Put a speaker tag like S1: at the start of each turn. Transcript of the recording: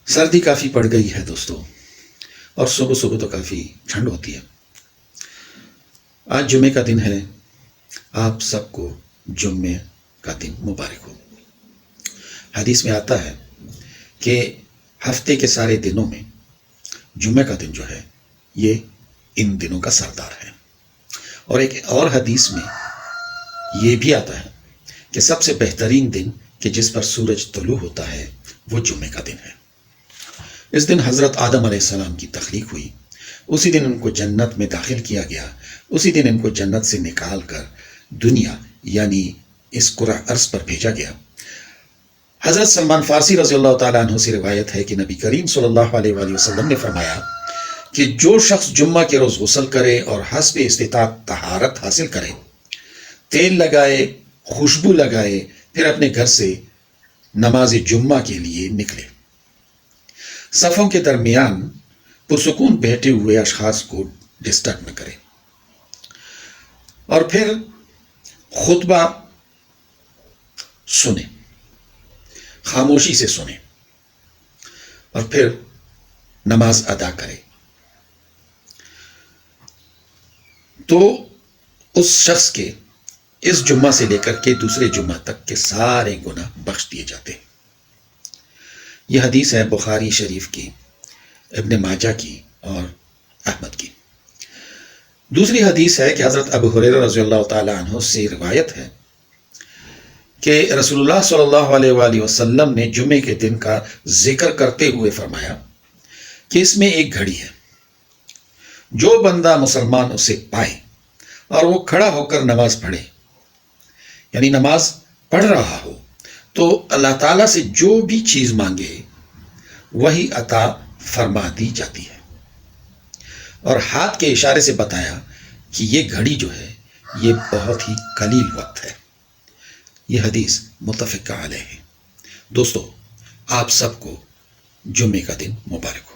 S1: سردی کافی پڑ گئی ہے دوستو، اور صبح صبح تو کافی ٹھنڈ ہوتی ہے۔ آج جمعے کا دن ہے، آپ سب کو جمعے کا دن مبارک ہو۔ حدیث میں آتا ہے کہ ہفتے کے سارے دنوں میں جمعے کا دن جو ہے یہ ان دنوں کا سردار ہے۔ اور ایک اور حدیث میں یہ بھی آتا ہے کہ سب سے بہترین دن کہ جس پر سورج طلوع ہوتا ہے وہ جمعے کا دن ہے۔ اس دن حضرت آدم علیہ السلام کی تخلیق ہوئی، اسی دن ان کو جنت میں داخل کیا گیا، اسی دن ان کو جنت سے نکال کر دنیا یعنی اس کرہ ارض پر بھیجا گیا۔ حضرت سلمان فارسی رضی اللہ تعالیٰ عنہ سے روایت ہے کہ نبی کریم صلی اللہ علیہ وآلہ وسلم نے فرمایا کہ جو شخص جمعہ کے روز غسل کرے اور حسب استطاعت طہارت حاصل کرے، تیل لگائے، خوشبو لگائے، پھر اپنے گھر سے نماز جمعہ کے لیے نکلے، صفوں کے درمیان پرسکون بیٹھے ہوئے اشخاص کو ڈسٹرب نہ کرے، اور پھر خطبہ سنے، خاموشی سے سنے، اور پھر نماز ادا کرے، تو اس شخص کے اس جمعہ سے لے کر کے دوسرے جمعہ تک کے سارے گناہ بخش دیے جاتے ہیں۔ یہ حدیث ہے بخاری شریف کی، ابن ماجہ کی اور احمد کی۔ دوسری حدیث ہے کہ حضرت ابو ہریرہ رضی اللہ تعالیٰ عنہ سے روایت ہے کہ رسول اللہ صلی اللہ علیہ وآلہ وسلم نے جمعے کے دن کا ذکر کرتے ہوئے فرمایا کہ اس میں ایک گھڑی ہے، جو بندہ مسلمان اسے پائے اور وہ کھڑا ہو کر نماز پڑھے، یعنی نماز پڑھ رہا ہو، تو اللہ تعالیٰ سے جو بھی چیز مانگے وہی عطا فرما دی جاتی ہے۔ اور ہاتھ کے اشارے سے بتایا کہ یہ گھڑی جو ہے یہ بہت ہی قلیل وقت ہے۔ یہ حدیث متفق علیہ ہے۔ دوستو، آپ سب کو جمعے کا دن مبارک ہو۔